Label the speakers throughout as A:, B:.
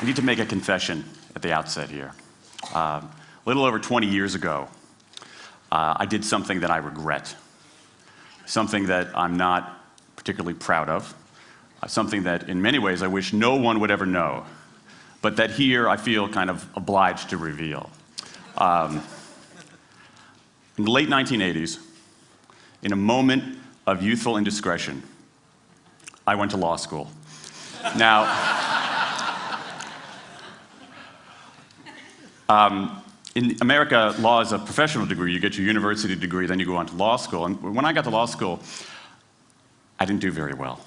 A: need to make a confession at the outset here. A little over 20 years ago, I did something that I regret, something that I'm not particularly proud of, something that in many ways I wish no one would ever know, but that here I feel kind of obliged to reveal. In the late 1980s, in a moment of youthful indiscretion, I went to law school. Now, in America, law is a professional degree. You get your university degree, then you go on to law school. And when I got to law school, I didn't do very well.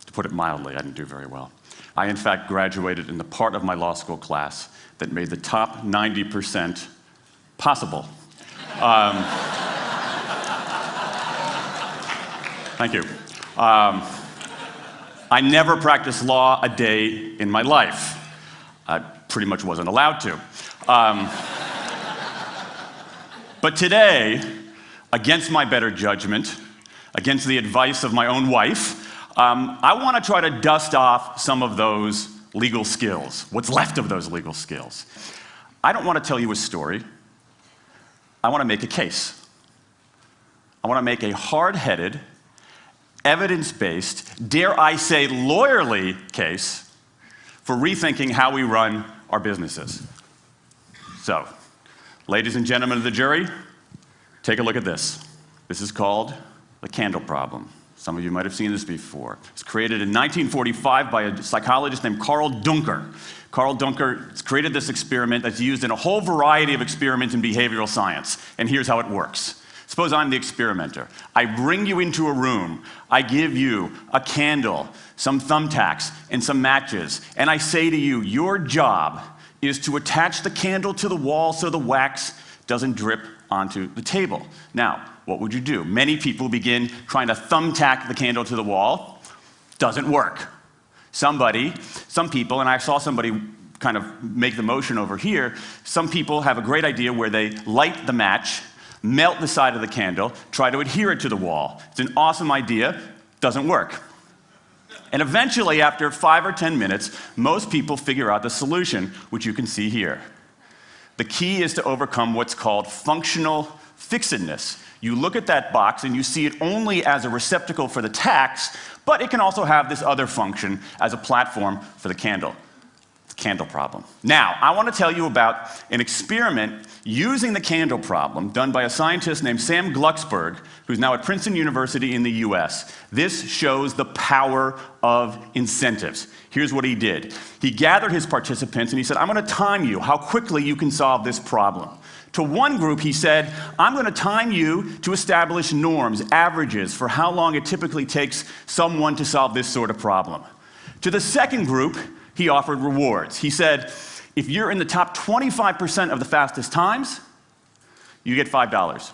A: To put it mildly, I didn't do very well. I, in fact, graduated in the part of my law school class that made the top 90% possible. Thank you. I never practiced law a day in my life. I pretty much wasn't allowed to. But today, against my better judgment, against the advice of my own wife, I want to try to dust off some of those legal skills, what's left of those legal skills. I don't want to tell you a story. I want to make a case. I want to make a hard-headed, evidence-based, dare I say lawyerly case for rethinking how we run our businesses. So, ladies and gentlemen of the jury, take a look at this. This is called the candle problem. Some of you might have seen this before. It was created in 1945 by a psychologist named Carl Duncker. Carl Duncker has created this experiment that's used in a whole variety of experiments in behavioral science. And here's how it works. Suppose I'm the experimenter. I bring you into a room. I give you a candle, some thumbtacks, and some matches. And I say to you, your job is to attach the candle to the wall so the wax doesn't drip onto the table. Now, what would you do? Many people begin trying to thumbtack the candle to the wall. Doesn't work. Some people, and I saw somebody kind of make the motion over here, some people have a great idea where they light the match, melt the side of the candle, try to adhere it to the wall. It's an awesome idea, doesn't work. And eventually, after 5 or 10 minutes, most people figure out the solution, which you can see here. The key is to overcome what's called functional fixedness. You look at that box and you see it only as a receptacle for the tacks, but it can also have this other function as a platform for the candle. The candle problem. Now, I want to tell you about an experiment using the candle problem done by a scientist named Sam Glucksberg, who's now at Princeton University in the US. This shows the power of incentives. Here's what he did. He gathered his participants and he said, I'm going to time you how quickly you can solve this problem. To one group, he said, I'm going to time you to establish norms, averages, for how long it typically takes someone to solve this sort of problem. To the second group, he offered rewards. He said, if you're in the top 25% of the fastest times, you get $5.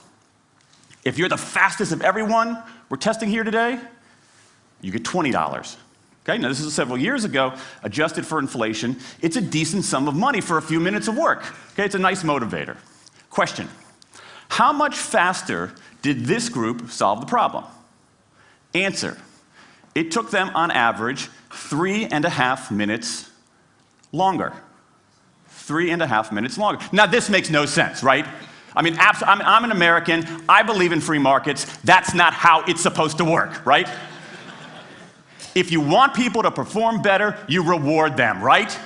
A: If you're the fastest of everyone we're testing here today, you get $20. Okay, now this is several years ago, adjusted for inflation. It's a decent sum of money for a few minutes of work. Okay, it's a nice motivator. Question, how much faster did this group solve the problem? Answer, it took them on average 3.5 minutes longer. 3.5 minutes longer. Now this makes no sense, right? I mean, I'm an American, I believe in free markets, that's not how it's supposed to work, right? If you want people to perform better, you reward them, right?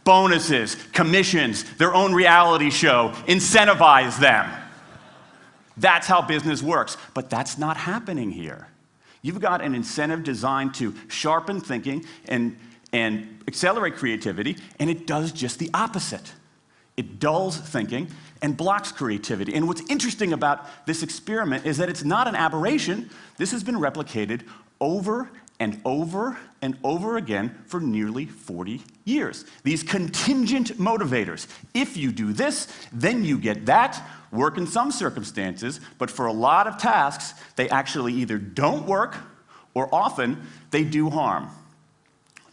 A: Bonuses, commissions, their own reality show, incentivize them. That's how business works, but that's not happening here. You've got an incentive designed to sharpen thinking and accelerate creativity, and it does just the opposite. It dulls thinking and blocks creativity. And what's interesting about this experiment is that it's not an aberration. This has been replicated over and over and over again for nearly 40 years. These contingent motivators. If you do this, then you get that. Work in some circumstances, but for a lot of tasks, they actually either don't work or often they do harm.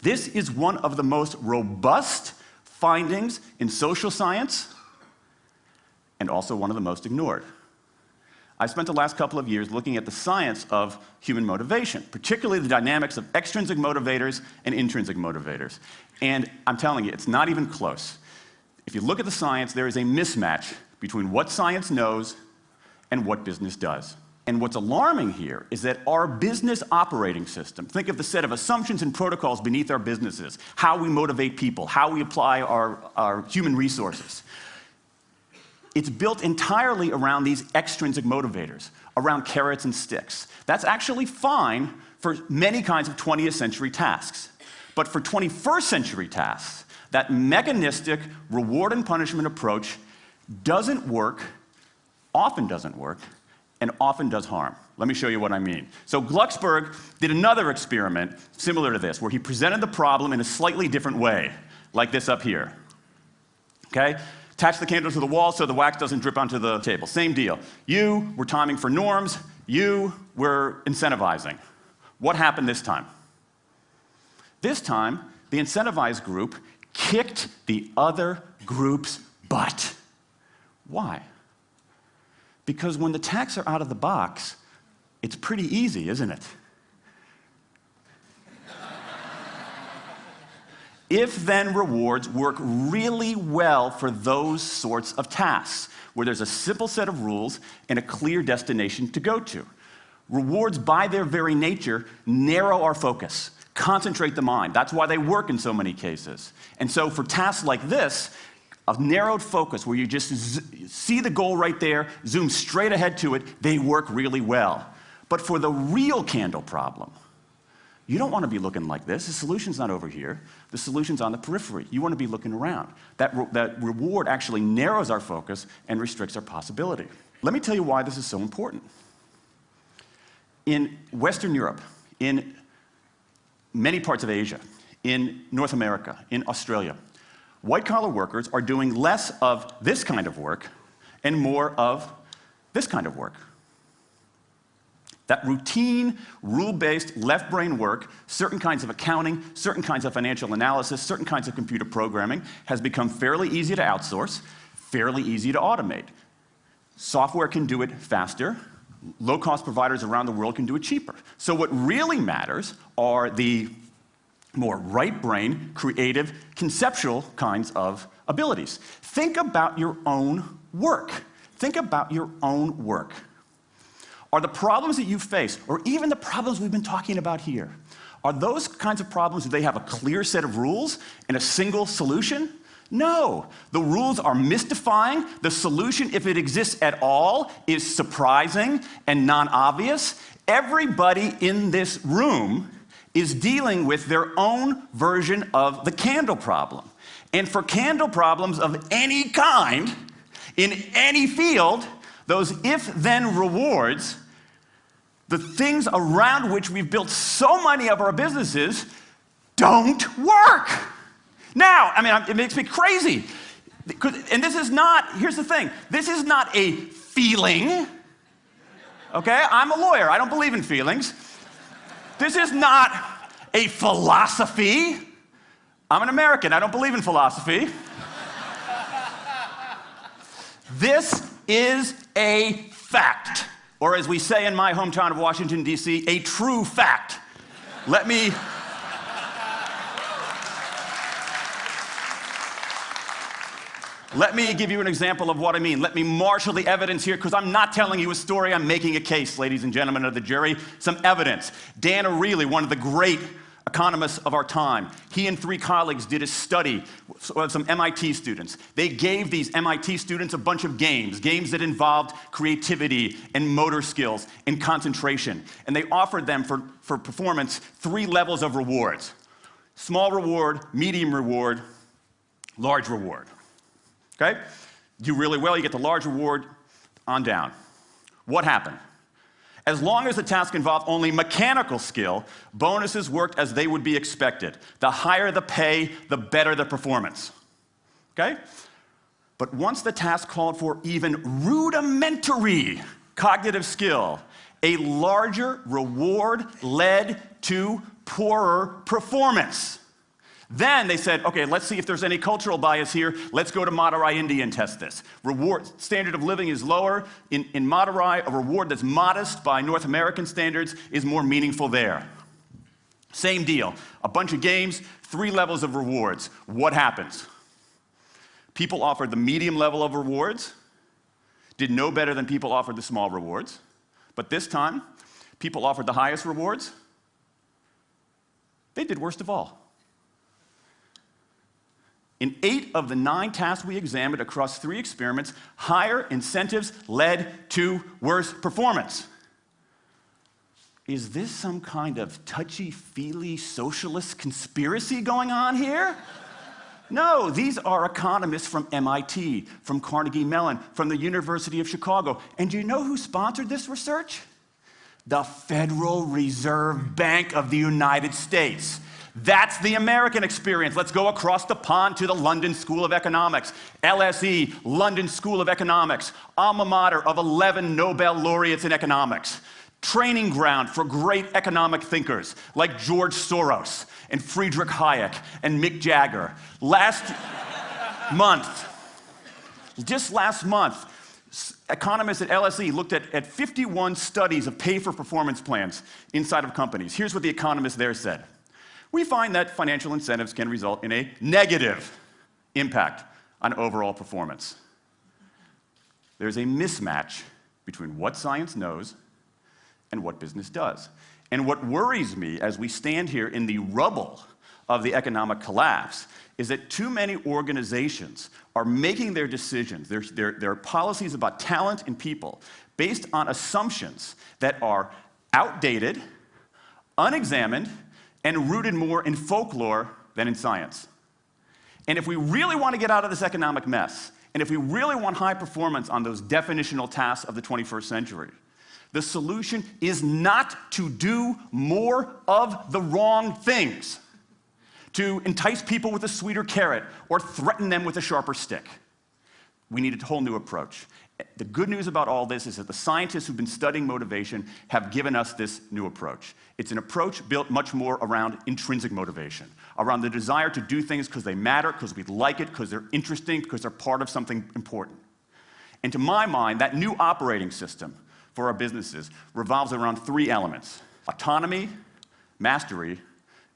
A: This is one of the most robust findings in social science and also one of the most ignored. I spent the last couple of years looking at the science of human motivation, particularly the dynamics of extrinsic motivators and intrinsic motivators. And I'm telling you, it's not even close. If you look at the science, there is a mismatch between what science knows and what business does. And what's alarming here is that our business operating system, think of the set of assumptions and protocols beneath our businesses, how we motivate people, how we apply our human resources. It's built entirely around these extrinsic motivators, around carrots and sticks. That's actually fine for many kinds of 20th century tasks. But for 21st century tasks, that mechanistic reward and punishment approach doesn't work, often doesn't work, and often does harm. Let me show you what I mean. So Glucksberg did another experiment similar to this, where he presented the problem in a slightly different way, like this up here. Okay? Attach the candle to the wall so the wax doesn't drip onto the table. Same deal. You were timing for norms. You were incentivizing. What happened this time? This time, the incentivized group kicked the other group's butt. Why? Because when the tasks are out of the box, it's pretty easy, isn't it? If-then rewards work really well for those sorts of tasks, where there's a simple set of rules and a clear destination to go to. Rewards, by their very nature, narrow our focus, concentrate the mind. That's why they work in so many cases. And so for tasks like this, a narrowed focus where you just see the goal right there, zoom straight ahead to it, they work really well. But for the real candle problem, you don't want to be looking like this. The solution's not over here. The solution's on the periphery. You want to be looking around. That reward actually narrows our focus and restricts our possibility. Let me tell you why this is so important. In Western Europe, in many parts of Asia, in North America, in Australia, white-collar workers are doing less of this kind of work and more of this kind of work. That routine, rule-based, left-brain work, certain kinds of accounting, certain kinds of financial analysis, certain kinds of computer programming, has become fairly easy to outsource, fairly easy to automate. Software can do it faster. Low-cost providers around the world can do it cheaper. So what really matters are the more right-brain, creative, conceptual kinds of abilities. Think about your own work. Think about your own work. Are the problems that you face, or even the problems we've been talking about here, are those kinds of problems, do they have a clear set of rules and a single solution? No. The rules are mystifying. The solution, if it exists at all, is surprising and non-obvious. Everybody in this room is dealing with their own version of the candle problem. And for candle problems of any kind, in any field, those if-then rewards, the things around which we've built so many of our businesses, don't work. Now, I mean, it makes me crazy. And this is not, here's the thing, this is not a feeling, okay? I'm a lawyer, I don't believe in feelings. This is not a philosophy. I'm an American, I don't believe in philosophy. This is a fact, or as we say in my hometown of Washington, D.C., a true fact. Let me give you an example of what I mean. Let me marshal the evidence here, because I'm not telling you a story, I'm making a case, ladies and gentlemen of the jury. Some evidence. Dan Ariely, one of the great economists of our time, he and 3 colleagues did a study of some MIT students. They gave these MIT students a bunch of games that involved creativity and motor skills and concentration. And they offered them for performance 3 levels of rewards. Small reward, medium reward, large reward. Okay? Do really well, you get the large reward, on down. What happened? As long as the task involved only mechanical skill, bonuses worked as they would be expected. The higher the pay, the better the performance. Okay? But once the task called for even rudimentary cognitive skill, a larger reward led to poorer performance. Then they said, okay, let's see if there's any cultural bias here. Let's go to Madurai, India and test this. Standard of living is lower. In Madurai, a reward that's modest by North American standards is more meaningful there. Same deal. A bunch of games, 3 levels of rewards. What happens? People offered the medium level of rewards, did no better than people offered the small rewards. But this time, people offered the highest rewards. They did worst of all. In 8 of the 9 tasks we examined across 3 experiments, higher incentives led to worse performance. Is this some kind of touchy-feely socialist conspiracy going on here? No, these are economists from MIT, from Carnegie Mellon, from the University of Chicago. And do you know who sponsored this research? The Federal Reserve Bank of the United States. That's the American experience. Let's go across the pond to the London School of Economics. LSE, London School of Economics, alma mater of 11 Nobel laureates in economics. Training ground for great economic thinkers like George Soros and Friedrich Hayek and Mick Jagger. Just last month, economists at LSE looked at 51 studies of pay-for-performance plans inside of companies. Here's what the economists there said. We find that financial incentives can result in a negative impact on overall performance. There's a mismatch between what science knows and what business does. And what worries me as we stand here in the rubble of the economic collapse is that too many organizations are making their decisions, their policies about talent and people, based on assumptions that are outdated, unexamined, and rooted more in folklore than in science. And if we really want to get out of this economic mess, and if we really want high performance on those definitional tasks of the 21st century, the solution is not to do more of the wrong things, to entice people with a sweeter carrot or threaten them with a sharper stick. We need a whole new approach. The good news about all this is that the scientists who've been studying motivation have given us this new approach. It's an approach built much more around intrinsic motivation, around the desire to do things because they matter, because we like it, because they're interesting, because they're part of something important. And to my mind, that new operating system for our businesses revolves around 3 elements: autonomy, mastery,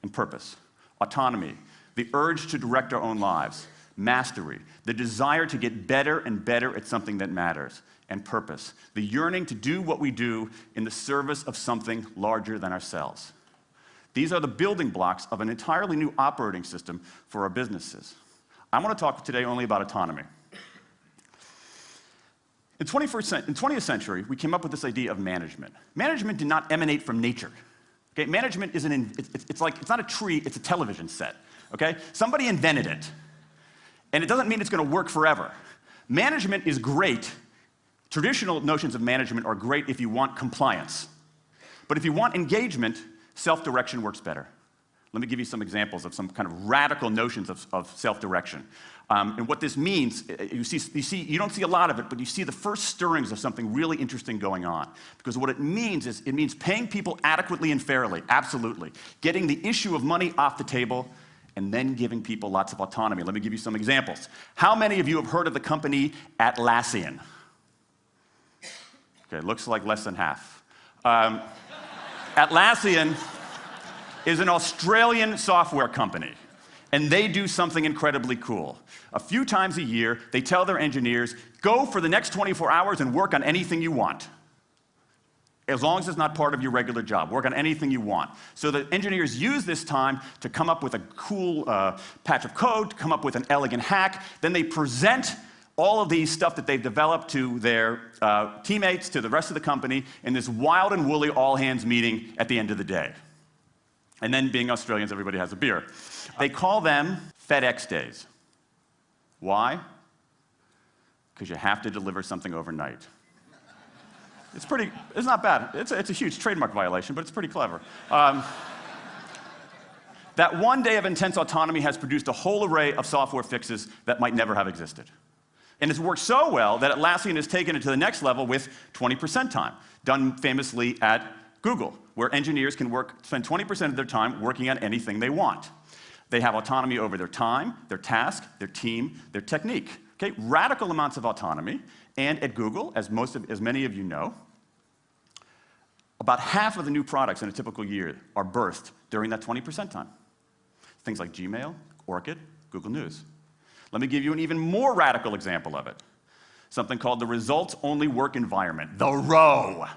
A: and purpose. Autonomy, the urge to direct our own lives. Mastery, the desire to get better and better at something that matters. And purpose, the yearning to do what we do in the service of something larger than ourselves. These are the building blocks of an entirely new operating system for our businesses. I want to talk today only about autonomy. In the 20th century, we came up with this idea of management. Management did not emanate from nature. Okay? Management is it's not a tree, it's a television set. Okay? Somebody invented it. And it doesn't mean it's going to work forever. Management is great. Traditional notions of management are great if you want compliance. But if you want engagement, self-direction works better. Let me give you some examples of some kind of radical notions of self-direction. And what this means, you don't see a lot of it, but you see the first stirrings of something really interesting going on. Because what it means is, it means paying people adequately and fairly, absolutely. Getting the issue of money off the table, and then giving people lots of autonomy. Let me give you some examples. How many of you have heard of the company Atlassian? Okay, looks like less than half. Atlassian is an Australian software company, and they do something incredibly cool. A few times a year, they tell their engineers, go for the next 24 hours and work on anything you want. As long as it's not part of your regular job. Work on anything you want. So the engineers use this time to come up with a cool patch of code, to come up with an elegant hack. Then they present all of these stuff that they've developed to their teammates, to the rest of the company, in this wild and woolly all-hands meeting at the end of the day. And then, being Australians, everybody has a beer. They call them FedEx days. Why? Because you have to deliver something overnight. It's not bad. It's a huge trademark violation, but it's pretty clever. That one day of intense autonomy has produced a whole array of software fixes that might never have existed. And it's worked so well that Atlassian has taken it to the next level with 20% time, done famously at Google, where engineers can spend 20% of their time working on anything they want. They have autonomy over their time, their task, their team, their technique. Okay? Radical amounts of autonomy. And at Google, as many of you know, about half of the new products in a typical year are birthed during that 20% time. Things like Gmail, Orchid, Google News. Let me give you an even more radical example of it. Something called the results-only work environment, the ROW,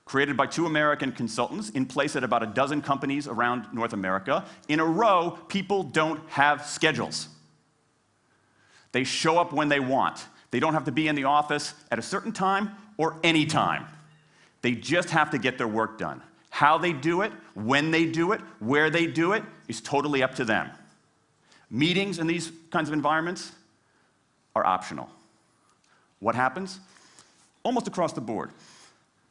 A: created by 2 American consultants in place at about a dozen companies around North America. In a ROW, people don't have schedules. They show up when they want. They don't have to be in the office at a certain time or any time. They just have to get their work done. How they do it, when they do it, where they do it, is totally up to them. Meetings in these kinds of environments are optional. What happens? Almost across the board.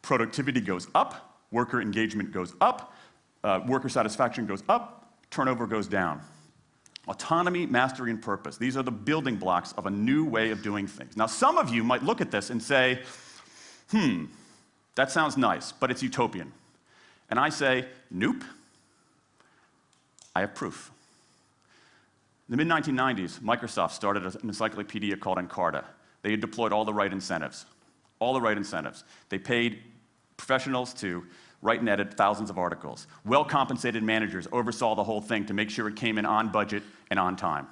A: Productivity goes up, worker engagement goes up, worker satisfaction goes up, turnover goes down. Autonomy, mastery, and purpose. These are the building blocks of a new way of doing things. Now, some of you might look at this and say, that sounds nice, but it's utopian. And I say, nope. I have proof. In the mid-1990s, Microsoft started an encyclopedia called Encarta. They had deployed all the right incentives. All the right incentives. They paid professionals to write and edit thousands of articles. Well-compensated managers oversaw the whole thing to make sure it came in on budget and on time.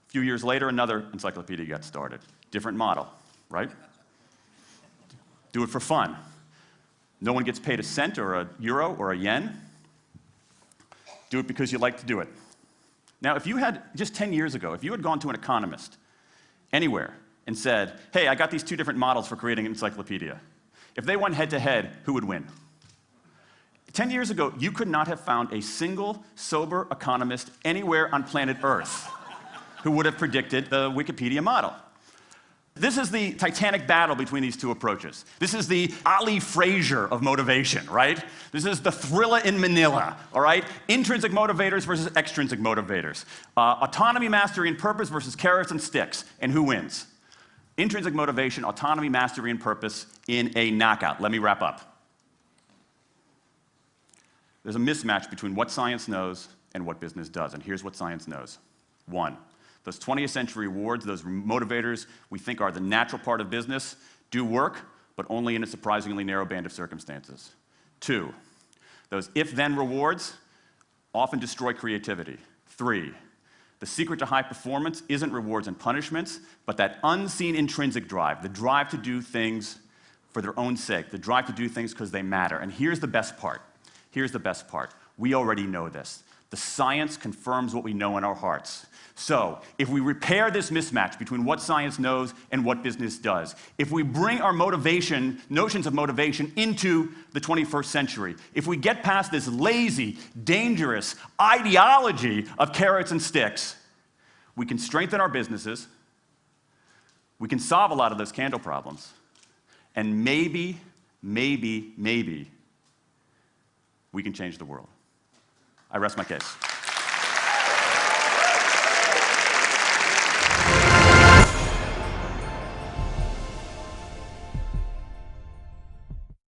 A: A few years later, another encyclopedia got started. Different model, right? Do it for fun. No one gets paid a cent or a euro or a yen. Do it because you like to do it. Now, if you had, just 10 years ago, if you had gone to an economist anywhere and said, hey, I got these 2 different models for creating an encyclopedia. If they went head-to-head, who would win? 10 years ago, you could not have found a single sober economist anywhere on planet Earth who would have predicted the Wikipedia model. This is the titanic battle between these 2 approaches. This is the Ali Frazier of motivation, right? This is the thriller in Manila, all right? Intrinsic motivators versus extrinsic motivators. Autonomy, mastery, and purpose versus carrots and sticks. And who wins? Intrinsic motivation, autonomy, mastery, and purpose in a knockout. Let me wrap up. There's a mismatch between what science knows and what business does, and here's what science knows. 1, those 20th century rewards, those motivators we think are the natural part of business, do work, but only in a surprisingly narrow band of circumstances. 2, those if-then rewards often destroy creativity. 3, the secret to high performance isn't rewards and punishments, but that unseen intrinsic drive, the drive to do things for their own sake, the drive to do things because they matter. And here's the best part. Here's the best part. We already know this. The science confirms what we know in our hearts. So, if we repair this mismatch between what science knows and what business does, if we bring our motivation, notions of motivation, into the 21st century, if we get past this lazy, dangerous ideology of carrots and sticks, we can strengthen our businesses, we can solve a lot of those candle problems, and maybe, we can change the world. I rest my case.